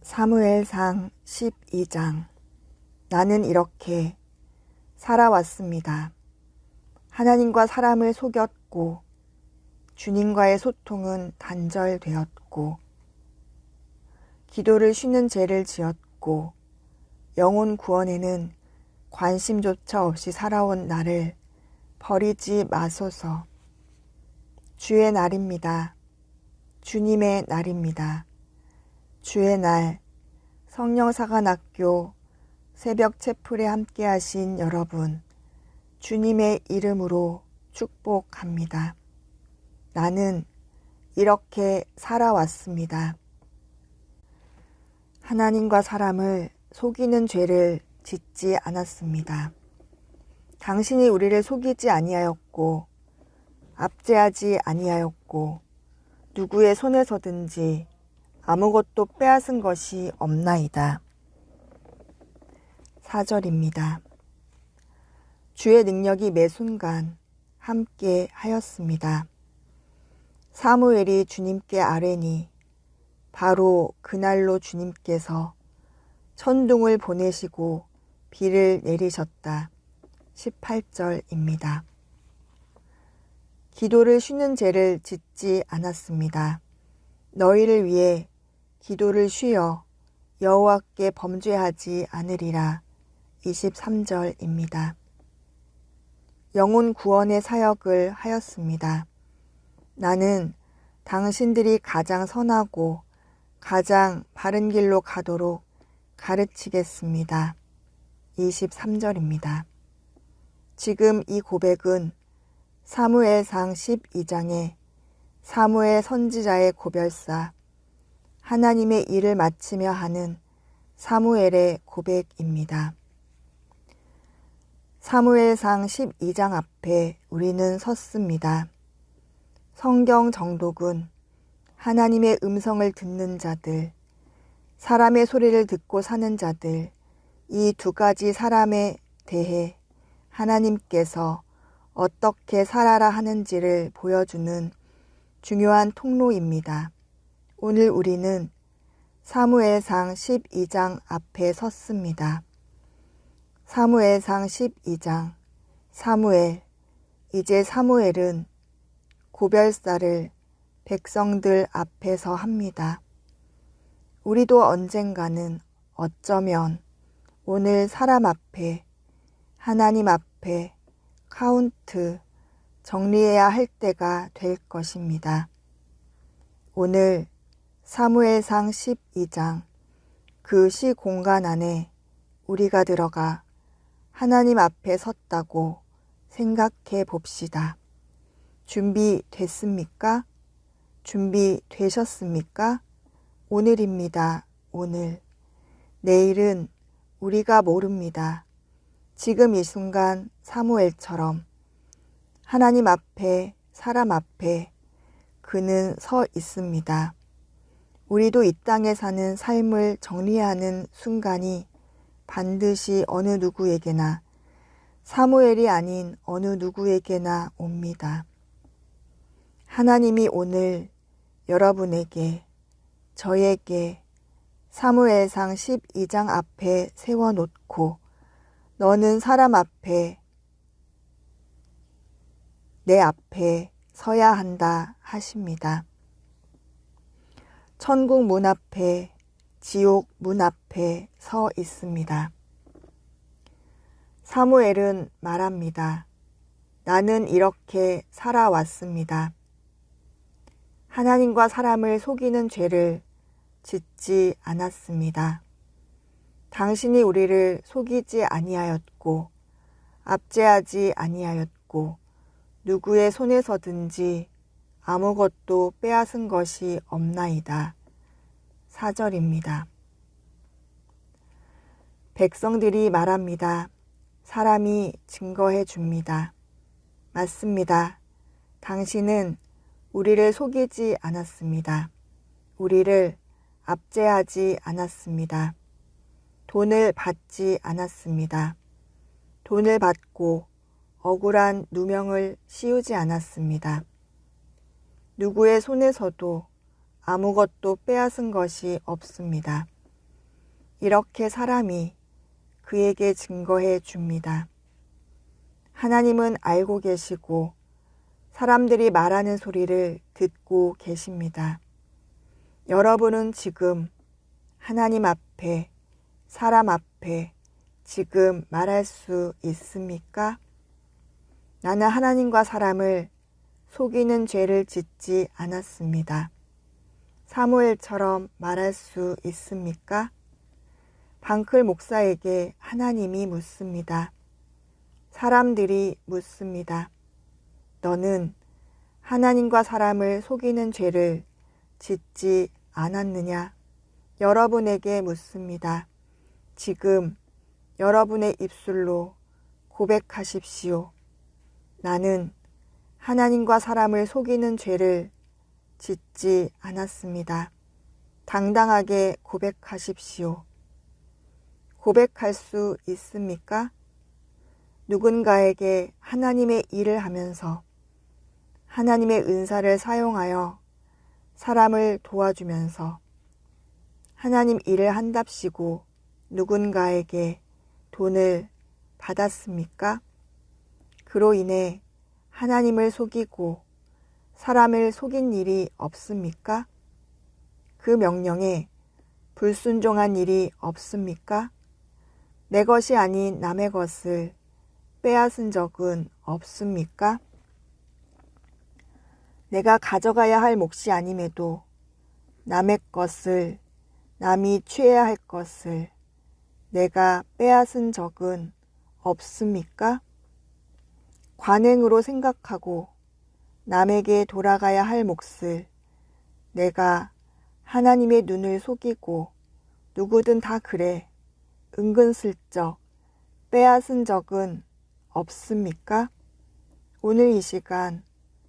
사무엘상 12장. 나는 이렇게 살아왔습니다. 하나님과 사람을 속였고 주님과의 소통은 단절되었고 기도를 쉬는 죄를 지었고 영혼 구원에는 관심조차 없이 살아온 나를 버리지 마소서. 주의 날입니다. 주님의 날입니다. 주의 날, 성령사관학교 새벽 채플에 함께 하신 여러분, 주님의 이름으로 축복합니다. 나는 이렇게 살아왔습니다. 하나님과 사람을 속이는 죄를 짓지 않았습니다. 당신이 우리를 속이지 아니하였고 압제하지 아니하였고 누구의 손에서든지 아무것도 빼앗은 것이 없나이다. 4절입니다. 주의 능력이 매 순간 함께 하였습니다. 사무엘이 주님께 아뢰니 바로 그날로 주님께서 천둥을 보내시고 비를 내리셨다. 18절입니다. 기도를 쉬는 죄를 짓지 않았습니다. 너희를 위해 기도를 쉬어 여호와께 범죄하지 않으리라. 23절입니다. 영혼 구원의 사역을 하였습니다. 나는 당신들이 가장 선하고 가장 바른 길로 가도록 가르치겠습니다. 23절입니다. 지금 이 고백은 사무엘상 12장에 사무엘 선지자의 고별사, 하나님의 일을 마치며 하는 사무엘의 고백입니다. 사무엘상 12장 앞에 우리는 섰습니다. 성경 정독은 하나님의 음성을 듣는 자들, 사람의 소리를 듣고 사는 자들, 이 두 가지 사람에 대해 하나님께서 어떻게 살아라 하는지를 보여주는 중요한 통로입니다. 오늘 우리는 사무엘상 12장 앞에 섰습니다. 사무엘상 12장. 사무엘. 이제 사무엘은 고별사를 백성들 앞에서 합니다. 우리도 언젠가는 어쩌면 오늘 사람 앞에, 하나님 앞에 카운트, 정리해야 할 때가 될 것입니다. 오늘 사무엘상 12장 그 시 공간 안에 우리가 들어가 하나님 앞에 섰다고 생각해 봅시다. 준비됐습니까? 준비되셨습니까? 오늘입니다. 오늘. 내일은 우리가 모릅니다. 지금 이 순간 사무엘처럼 하나님 앞에, 사람 앞에 그는 서 있습니다. 우리도 이 땅에 사는 삶을 정리하는 순간이 반드시 어느 누구에게나, 사무엘이 아닌 어느 누구에게나 옵니다. 하나님이 오늘 여러분에게, 저에게 사무엘상 12장 앞에 세워놓고 너는 사람 앞에, 내 앞에 서야 한다 하십니다. 천국 문 앞에, 지옥 문 앞에 서 있습니다. 사무엘은 말합니다. 나는 이렇게 살아왔습니다. 하나님과 사람을 속이는 죄를 짓지 않았습니다. 당신이 우리를 속이지 아니하였고 압제하지 아니하였고 누구의 손에서든지 아무것도 빼앗은 것이 없나이다. 4절입니다. 백성들이 말합니다. 사람이 증거해 줍니다. 맞습니다. 당신은 우리를 속이지 않았습니다. 우리를 압제하지 않았습니다. 돈을 받지 않았습니다. 돈을 받고 억울한 누명을 씌우지 않았습니다. 누구의 손에서도 아무것도 빼앗은 것이 없습니다. 이렇게 사람이 그에게 증거해 줍니다. 하나님은 알고 계시고 사람들이 말하는 소리를 듣고 계십니다. 여러분은 지금 하나님 앞에, 사람 앞에 지금 말할 수 있습니까? 나는 하나님과 사람을 속이는 죄를 짓지 않았습니다. 사무엘처럼 말할 수 있습니까? 방클 목사에게 하나님이 묻습니다. 사람들이 묻습니다. 너는 하나님과 사람을 속이는 죄를 짓지 않았느냐? 여러분에게 묻습니다. 지금 여러분의 입술로 고백하십시오. 나는 하나님과 사람을 속이는 죄를 짓지 않았습니다. 당당하게 고백하십시오. 고백할 수 있습니까? 누군가에게 하나님의 일을 하면서 하나님의 은사를 사용하여 사람을 도와주면서 하나님 일을 한답시고 누군가에게 돈을 받았습니까? 그로 인해 하나님을 속이고 사람을 속인 일이 없습니까? 그 명령에 불순종한 일이 없습니까? 내 것이 아닌 남의 것을 빼앗은 적은 없습니까? 내가 가져가야 할 몫이 아님에도 남의 것을, 남이 취해야 할 것을 내가 빼앗은 적은 없습니까? 관행으로 생각하고 남에게 돌아가야 할 몫을 내가 하나님의 눈을 속이고 누구든 다 그래 은근슬쩍 빼앗은 적은 없습니까? 오늘 이 시간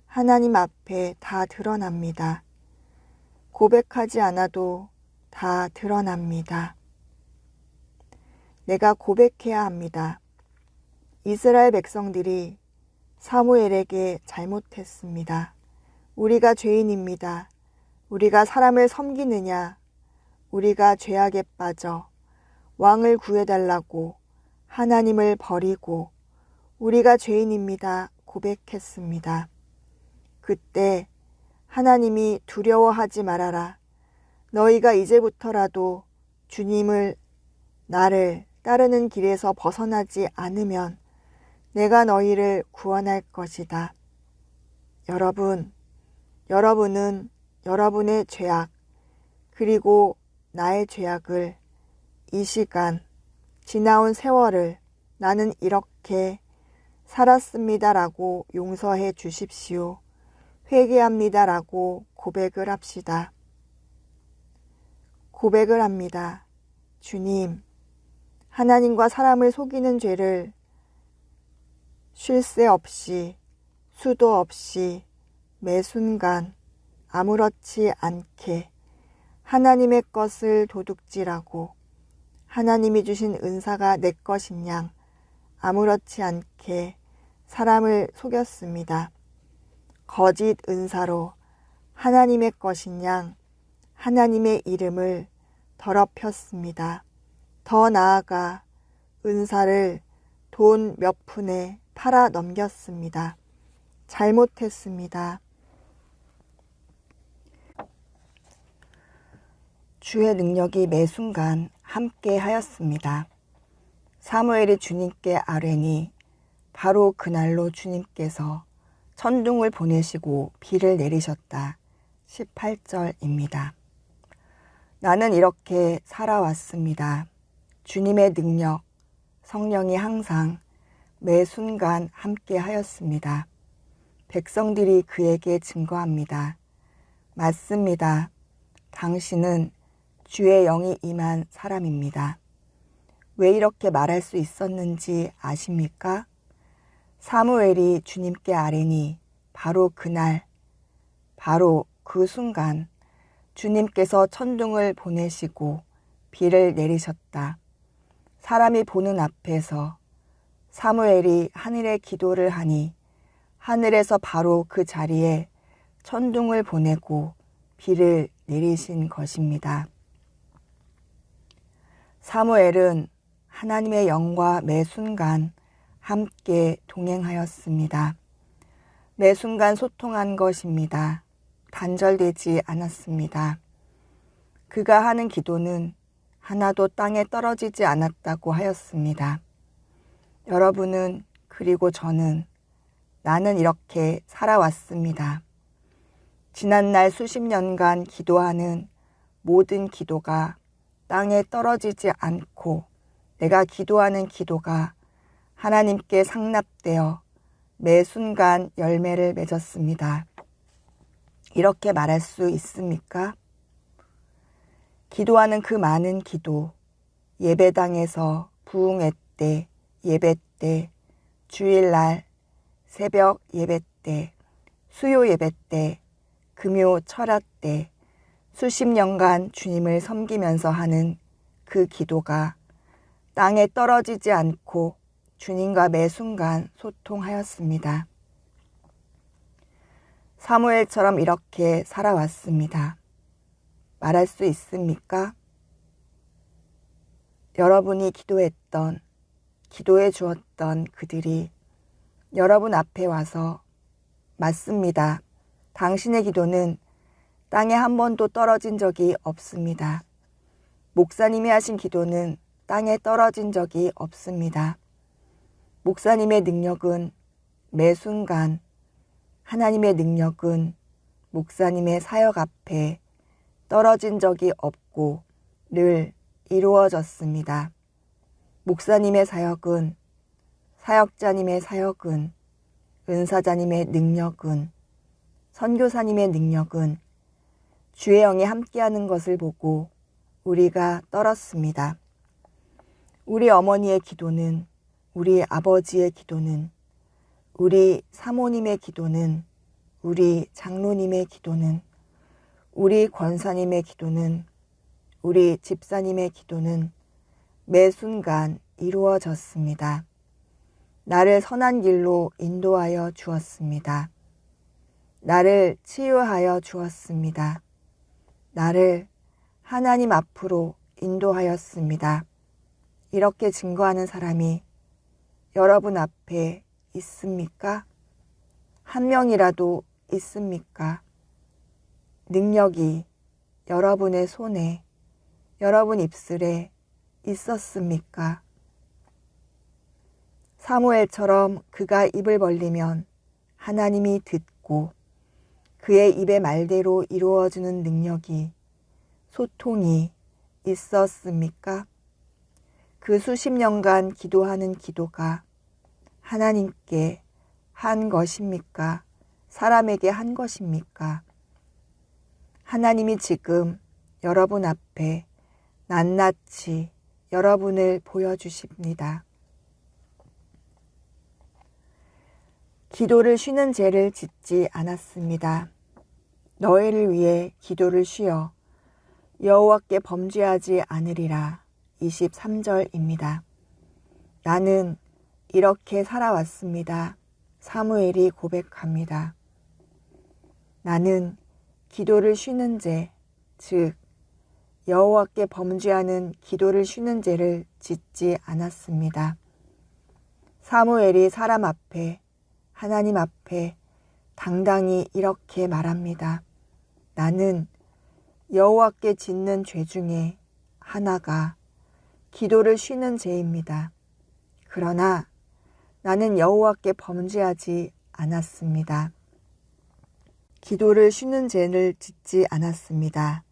하나님 앞에 다 드러납니다. 고백하지 않아도 다 드러납니다. 내가 고백해야 합니다. 이스라엘 백성들이 사무엘에게 잘못했습니다. 우리가 죄인입니다. 우리가 사람을 섬기느냐? 우리가 죄악에 빠져 왕을 구해달라고 하나님을 버리고 우리가 죄인입니다. 고백했습니다. 그때 하나님이 두려워하지 말아라. 너희가 이제부터라도 주님을 나를 따르는 길에서 벗어나지 않으면 내가 너희를 구원할 것이다. 여러분은 여러분의 죄악 그리고 나의 죄악을 이 시간 지나온 세월을 나는 이렇게 살았습니다라고 용서해 주십시오. 회개합니다라고 고백을 합시다. 고백을 합니다. 주님, 하나님과 사람을 속이는 죄를 쉴 새 없이 수도 없이 매 순간 아무렇지 않게 하나님의 것을 도둑질하고 하나님이 주신 은사가 내 것인 양 아무렇지 않게 사람을 속였습니다. 거짓 은사로 하나님의 것인 양 하나님의 이름을 더럽혔습니다. 더 나아가 은사를 돈 몇 푼에 팔아 넘겼습니다. 잘못했습니다. 주의 능력이 매 순간 함께 하였습니다. 사무엘이 주님께 아뢰니 바로 그날로 주님께서 천둥을 보내시고 비를 내리셨다. 18절입니다. 나는 이렇게 살아왔습니다. 주님의 능력, 성령이 항상 매 순간 함께 하였습니다. 백성들이 그에게 증거합니다. 맞습니다. 당신은 주의 영이 임한 사람입니다. 왜 이렇게 말할 수 있었는지 아십니까? 사무엘이 주님께 아뢰니 바로 그날, 바로 그 순간 주님께서 천둥을 보내시고 비를 내리셨다. 사람이 보는 앞에서 사무엘이 하늘에 기도를 하니 하늘에서 바로 그 자리에 천둥을 보내고 비를 내리신 것입니다. 사무엘은 하나님의 영과 매 순간 함께 동행하였습니다. 매 순간 소통한 것입니다. 단절되지 않았습니다. 그가 하는 기도는 하나도 땅에 떨어지지 않았다고 하였습니다. 여러분은 그리고 저는 나는 이렇게 살아왔습니다. 지난날 수십 년간 기도하는 모든 기도가 땅에 떨어지지 않고 내가 기도하는 기도가 하나님께 상납되어 매 순간 열매를 맺었습니다. 이렇게 말할 수 있습니까? 기도하는 그 많은 기도, 예배당에서 부흥회 때, 예배 때, 주일날, 새벽 예배 때, 수요 예배 때, 금요 철야 때, 수십 년간 주님을 섬기면서 하는 그 기도가 땅에 떨어지지 않고 주님과 매 순간 소통하였습니다. 사무엘처럼 이렇게 살아왔습니다. 말할 수 있습니까? 여러분이 기도했던, 기도해 주었던 그들이 여러분 앞에 와서 맞습니다. 당신의 기도는 땅에 한 번도 떨어진 적이 없습니다. 목사님이 하신 기도는 땅에 떨어진 적이 없습니다. 목사님의 능력은 매 순간, 하나님의 능력은 목사님의 사역 앞에 떨어진 적이 없고 늘 이루어졌습니다. 목사님의 사역은, 사역자님의 사역은, 은사자님의 능력은, 선교사님의 능력은 주의 영이 함께하는 것을 보고 우리가 떨었습니다. 우리 어머니의 기도는, 우리 아버지의 기도는, 우리 사모님의 기도는, 우리 장로님의 기도는, 우리 권사님의 기도는, 우리 집사님의 기도는 매 순간 이루어졌습니다. 나를 선한 길로 인도하여 주었습니다. 나를 치유하여 주었습니다. 나를 하나님 앞으로 인도하였습니다. 이렇게 증거하는 사람이 여러분 앞에 있습니까? 한 명이라도 있습니까? 능력이 여러분의 손에, 여러분 입술에 있었습니까? 사무엘처럼 그가 입을 벌리면 하나님이 듣고 그의 입의 말대로 이루어지는 능력이, 소통이 있었습니까? 그 수십 년간 기도하는 기도가 하나님께 한 것입니까? 사람에게 한 것입니까? 하나님이 지금 여러분 앞에 낱낱이 여러분을 보여주십니다. 기도를 쉬는 죄를 짓지 않았습니다. 너희를 위해 기도를 쉬어 여호와께 범죄하지 않으리라. 23절입니다. 나는 이렇게 살아왔습니다. 사무엘이 고백합니다. 나는 기도를 쉬는 죄, 즉 여호와께 범죄하는 기도를 쉬는 죄를 짓지 않았습니다. 사무엘이 사람 앞에, 하나님 앞에 당당히 이렇게 말합니다. 나는 여호와께 짓는 죄 중에 하나가 기도를 쉬는 죄입니다. 그러나 나는 여호와께 범죄하지 않았습니다. 기도를 쉬는 죄를 짓지 않았습니다.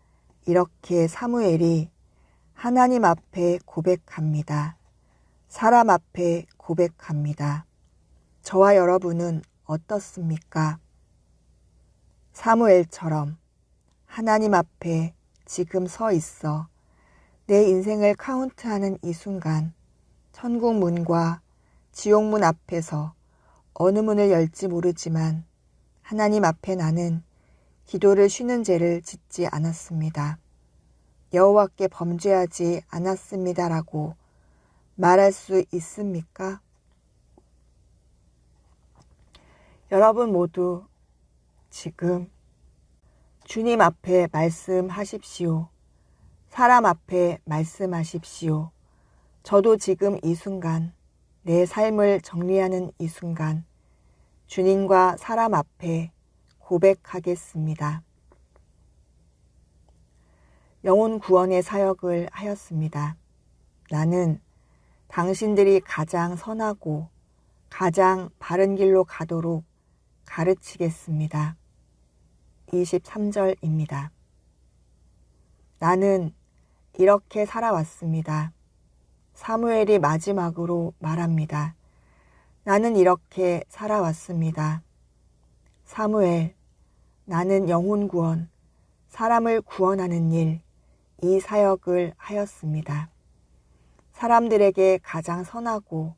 이렇게 사무엘이 하나님 앞에 고백합니다. 사람 앞에 고백합니다. 저와 여러분은 어떻습니까? 사무엘처럼 하나님 앞에 지금 서 있어 내 인생을 카운트하는 이 순간 천국 문과 지옥 문 앞에서 어느 문을 열지 모르지만 하나님 앞에 나는 기도를 쉬는 죄를 짓지 않았습니다. 여호와께 범죄하지 않았습니다라고 말할 수 있습니까? 여러분 모두 지금 주님 앞에 말씀하십시오. 사람 앞에 말씀하십시오. 저도 지금 이 순간, 내 삶을 정리하는 이 순간, 주님과 사람 앞에 고백하겠습니다. 영혼 구원의 사역을 하였습니다. 나는 당신들이 가장 선하고 가장 바른 길로 가도록 가르치겠습니다. 23절입니다. 나는 이렇게 살아왔습니다. 사무엘이 마지막으로 말합니다. 나는 이렇게 살아왔습니다. 사무엘, 나는 영혼 구원, 사람을 구원하는 일, 이 사역을 하였습니다. 사람들에게 가장 선하고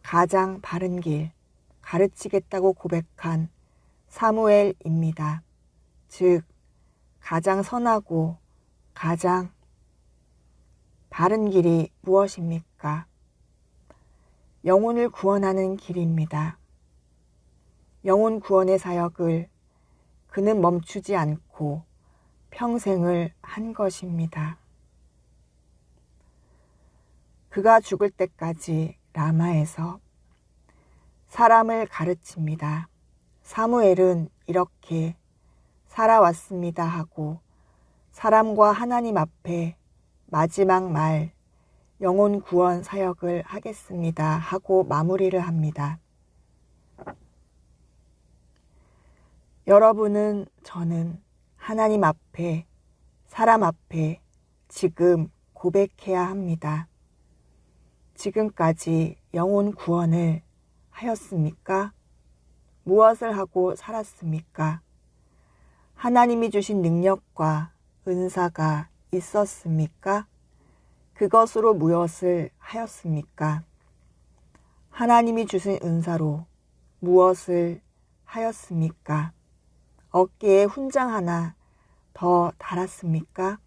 가장 바른 길 가르치겠다고 고백한 사무엘입니다. 즉, 가장 선하고 가장 바른 길이 무엇입니까? 영혼을 구원하는 길입니다. 영혼 구원의 사역을 그는 멈추지 않고 평생을 한 것입니다. 그가 죽을 때까지 라마에서 사람을 가르칩니다. 사무엘은 이렇게 살아왔습니다 하고 사람과 하나님 앞에 마지막 말 영혼 구원 사역을 하겠습니다 하고 마무리를 합니다. 여러분은, 저는 하나님 앞에, 사람 앞에 지금 고백해야 합니다. 지금까지 영혼 구원을 하였습니까? 무엇을 하고 살았습니까? 하나님이 주신 능력과 은사가 있었습니까? 그것으로 무엇을 하였습니까? 하나님이 주신 은사로 무엇을 하였습니까? 어깨에 훈장 하나 더 달았습니까?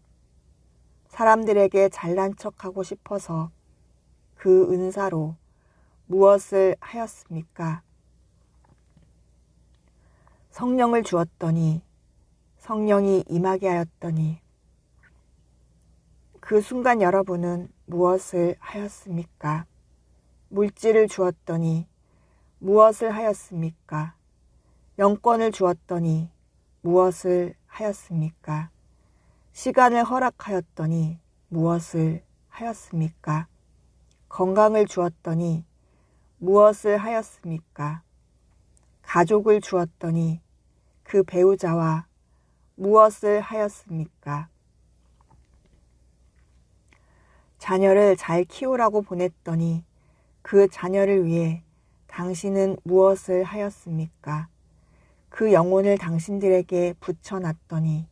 사람들에게 잘난 척하고 싶어서 그 은사로 무엇을 하였습니까? 성령을 주었더니 성령이 임하게 하였더니 그 순간 여러분은 무엇을 하였습니까? 물질을 주었더니 무엇을 하였습니까? 영권을 주었더니 무엇을 하였습니까? 시간을 허락하였더니 무엇을 하였습니까? 건강을 주었더니 무엇을 하였습니까? 가족을 주었더니 그 배우자와 무엇을 하였습니까? 자녀를 잘 키우라고 보냈더니 그 자녀를 위해 당신은 무엇을 하였습니까? 그 영혼을 당신들에게 붙여놨더니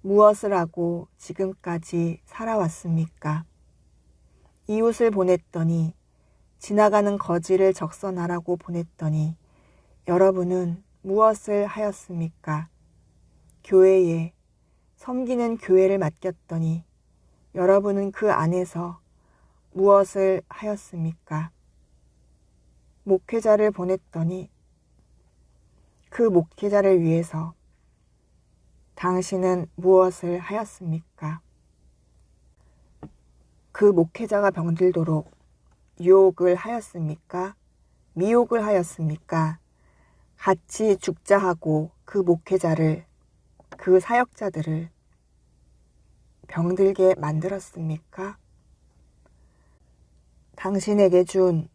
무엇을 하고 지금까지 살아왔습니까? 이웃을 보냈더니 지나가는 거지를 적선하라고 보냈더니 여러분은 무엇을 하였습니까? 교회에 섬기는 교회를 맡겼더니 여러분은 그 안에서 무엇을 하였습니까? 목회자를 보냈더니 그 목회자를 위해서 당신은 무엇을 하였습니까? 그 목회자가 병들도록 유혹을 하였습니까? 미혹을 하였습니까? 같이 죽자 하고 그 목회자를, 그 사역자들을 병들게 만들었습니까? 당신에게 준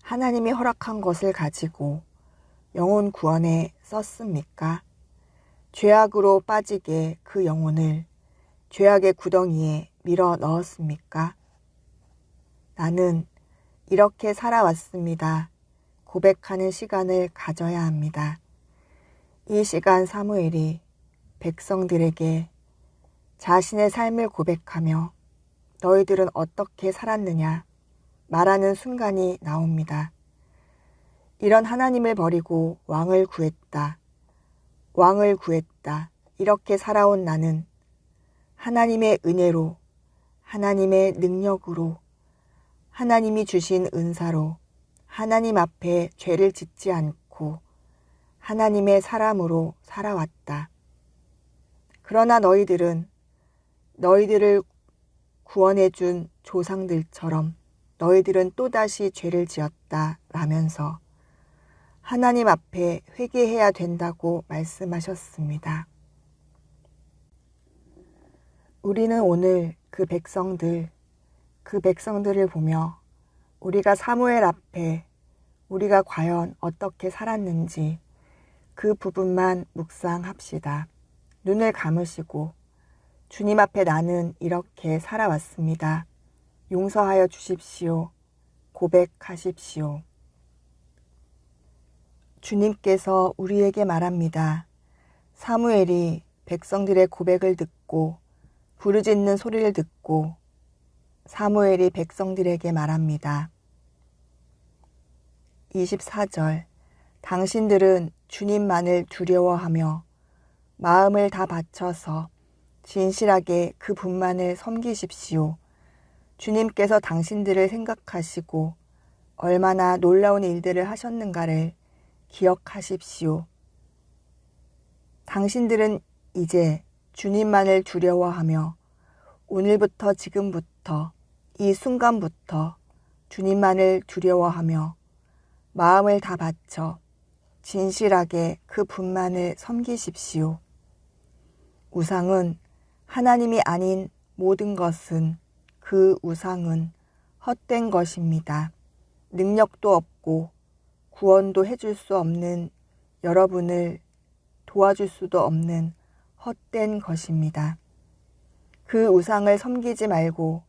하나님이 허락한 것을 가지고 영혼 구원에 썼습니까? 죄악으로 빠지게 그 영혼을 죄악의 구덩이에 밀어 넣었습니까? 나는 이렇게 살아왔습니다. 고백하는 시간을 가져야 합니다. 이 시간 사무엘이 백성들에게 자신의 삶을 고백하며 너희들은 어떻게 살았느냐 말하는 순간이 나옵니다. 이런 하나님을 버리고 왕을 구했다. 왕을 구했다. 이렇게 살아온 나는 하나님의 은혜로, 하나님의 능력으로, 하나님이 주신 은사로 하나님 앞에 죄를 짓지 않고 하나님의 사람으로 살아왔다. 그러나 너희들은 너희들을 구원해준 조상들처럼 너희들은 또다시 죄를 지었다 라면서 하나님 앞에 회개해야 된다고 말씀하셨습니다. 우리는 오늘 그 백성들을 보며 우리가 사무엘 앞에 우리가 과연 어떻게 살았는지 그 부분만 묵상합시다. 눈을 감으시고 주님 앞에 나는 이렇게 살아왔습니다. 용서하여 주십시오. 고백하십시오. 주님께서 우리에게 말합니다. 사무엘이 백성들의 고백을 듣고 부르짖는 소리를 듣고 사무엘이 백성들에게 말합니다. 24절 당신들은 주님만을 두려워하며 마음을 다 바쳐서 진실하게 그 분만을 섬기십시오. 주님께서 당신들을 생각하시고 얼마나 놀라운 일들을 하셨는가를 기억하십시오. 당신들은 이제 주님만을 두려워하며 오늘부터 지금부터 이 순간부터 주님만을 두려워하며 마음을 다 바쳐 진실하게 그 분만을 섬기십시오. 우상은 하나님이 아닌 모든 것은 그 우상은 헛된 것입니다. 능력도 없고 구원도 해줄 수 없는 여러분을 도와줄 수도 없는 헛된 것입니다. 그 우상을 섬기지 말고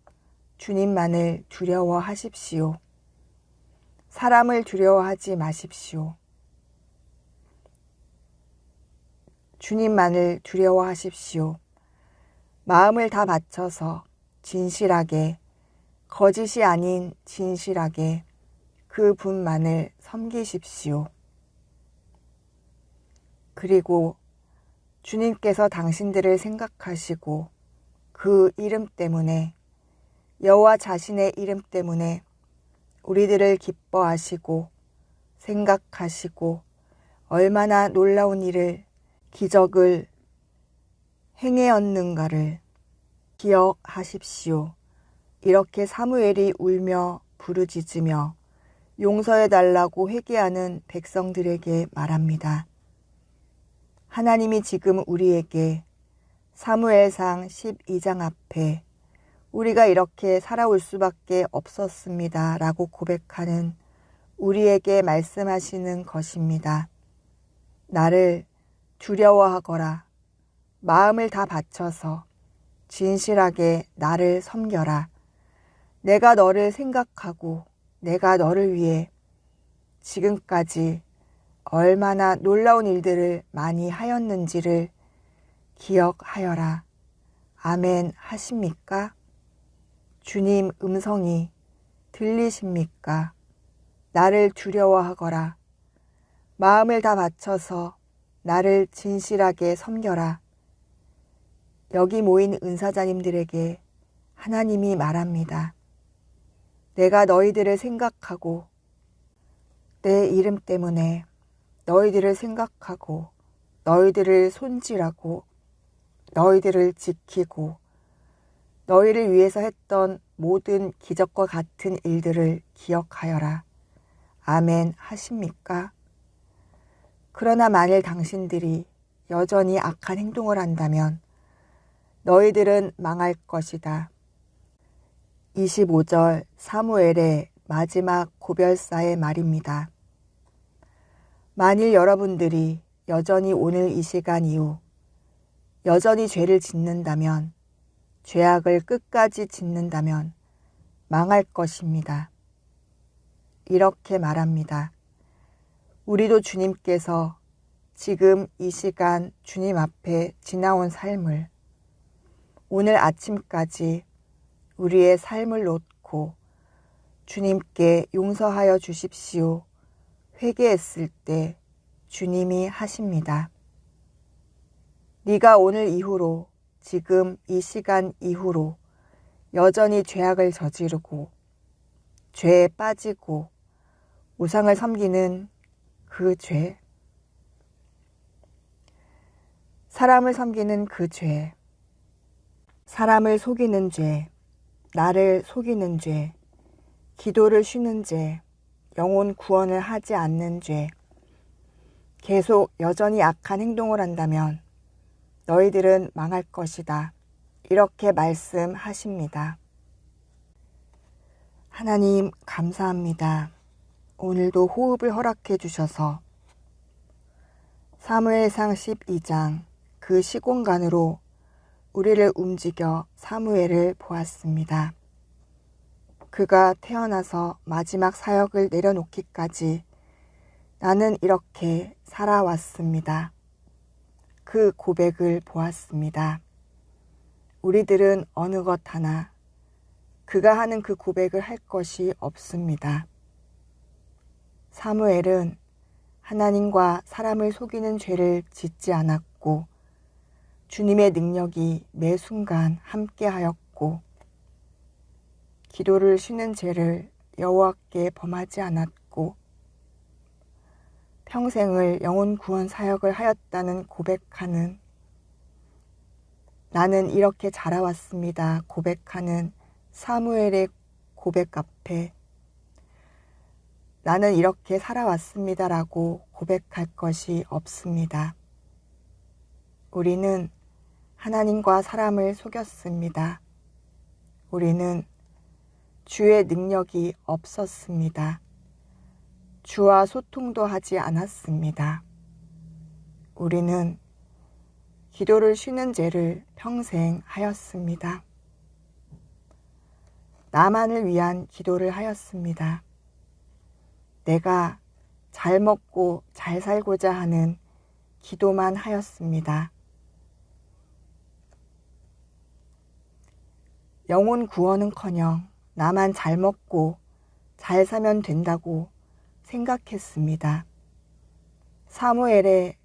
주님만을 두려워하십시오. 사람을 두려워하지 마십시오. 주님만을 두려워하십시오. 마음을 다 바쳐서 진실하게, 거짓이 아닌 진실하게 그 분만을 섬기십시오. 그리고 주님께서 당신들을 생각하시고 그 이름 때문에, 여호와 자신의 이름 때문에 우리들을 기뻐하시고 생각하시고 얼마나 놀라운 일을, 기적을 행해었는가를 기억하십시오. 이렇게 사무엘이 울며 부르짖으며 용서해달라고 회개하는 백성들에게 말합니다. 하나님이 지금 우리에게 사무엘상 12장 앞에 우리가 이렇게 살아올 수밖에 없었습니다 라고 고백하는 우리에게 말씀하시는 것입니다. 나를 두려워하거라. 마음을 다 바쳐서 진실하게 나를 섬겨라. 내가 너를 생각하고 내가 너를 위해 지금까지 얼마나 놀라운 일들을 많이 하였는지를 기억하여라. 아멘 하십니까? 주님 음성이 들리십니까? 나를 두려워하거라. 마음을 다 바쳐서 나를 진실하게 섬겨라. 여기 모인 은사자님들에게 하나님이 말합니다. 내가 너희들을 생각하고 내 이름 때문에 너희들을 생각하고 너희들을 손질하고 너희들을 지키고 너희를 위해서 했던 모든 기적과 같은 일들을 기억하여라. 아멘 하십니까? 그러나 만일 당신들이 여전히 악한 행동을 한다면 너희들은 망할 것이다. 25절 사무엘의 마지막 고별사의 말입니다. 만일 여러분들이 여전히 오늘 이 시간 이후 여전히 죄를 짓는다면, 죄악을 끝까지 짓는다면 망할 것입니다. 이렇게 말합니다. 우리도 주님께서 지금 이 시간 주님 앞에 지나온 삶을 오늘 아침까지 우리의 삶을 놓고 주님께 용서하여 주십시오. 회개했을 때 주님이 하십니다. 네가 오늘 이후로, 지금 이 시간 이후로 여전히 죄악을 저지르고 죄에 빠지고 우상을 섬기는 그 죄, 사람을 섬기는 그 죄, 사람을 속이는 죄, 나를 속이는 죄, 기도를 쉬는 죄, 영혼 구원을 하지 않는 죄, 계속 여전히 악한 행동을 한다면 너희들은 망할 것이다. 이렇게 말씀하십니다. 하나님 감사합니다. 오늘도 호흡을 허락해 주셔서 사무엘상 12장 그 시공간으로 우리를 움직여 사무엘을 보았습니다. 그가 태어나서 마지막 사역을 내려놓기까지 나는 이렇게 살아왔습니다. 그 고백을 보았습니다. 우리들은 어느 것 하나 그가 하는 그 고백을 할 것이 없습니다. 사무엘은 하나님과 사람을 속이는 죄를 짓지 않았고 주님의 능력이 매 순간 함께하였고 기도를 쉬는 죄를 여호와께 범하지 않았고 평생을 영혼 구원 사역을 하였다는 고백하는 나는 이렇게 자라왔습니다. 고백하는 사무엘의 고백 앞에 나는 이렇게 살아왔습니다라고 고백할 것이 없습니다. 우리는 하나님과 사람을 속였습니다. 우리는 주의 능력이 없었습니다. 주와 소통도 하지 않았습니다. 우리는 기도를 쉬는 죄를 평생 하였습니다. 나만을 위한 기도를 하였습니다. 내가 잘 먹고 잘 살고자 하는 기도만 하였습니다. 영혼 구원은커녕 나만 잘 먹고 잘 사면 된다고 생각했습니다. 사무엘의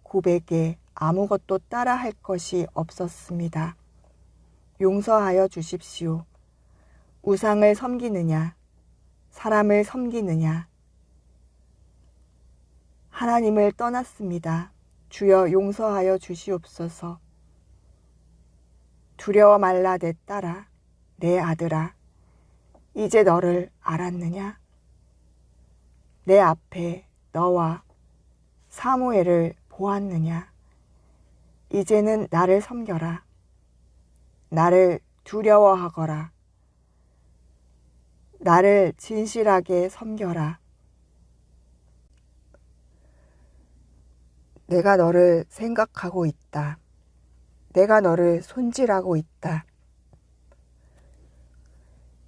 고백에 아무것도 따라 할 것이 없었습니다. 용서하여 주십시오. 우상을 섬기느냐, 사람을 섬기느냐, 하나님을 떠났습니다. 주여 용서하여 주시옵소서. 두려워 말라 내 딸아, 내 아들아, 이제 너를 알았느냐? 내 앞에 너와 사무엘을 보았느냐? 이제는 나를 섬겨라. 나를 두려워하거라. 나를 진실하게 섬겨라. 내가 너를 생각하고 있다. 내가 너를 손질하고 있다.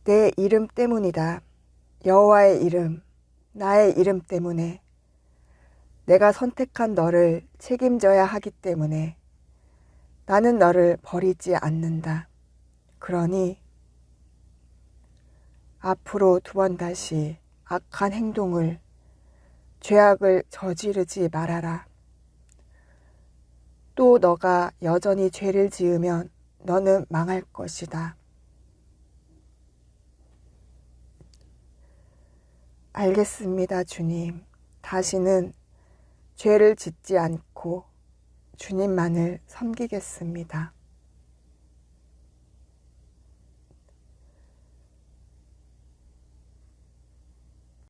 내 이름 때문이다. 여호와의 이름, 나의 이름 때문에 내가 선택한 너를 책임져야 하기 때문에 나는 너를 버리지 않는다. 그러니 앞으로 두 번 다시 악한 행동을, 죄악을 저지르지 말아라. 또 너가 여전히 죄를 지으면 너는 망할 것이다. 알겠습니다, 주님. 다시는 죄를 짓지 않고 주님만을 섬기겠습니다.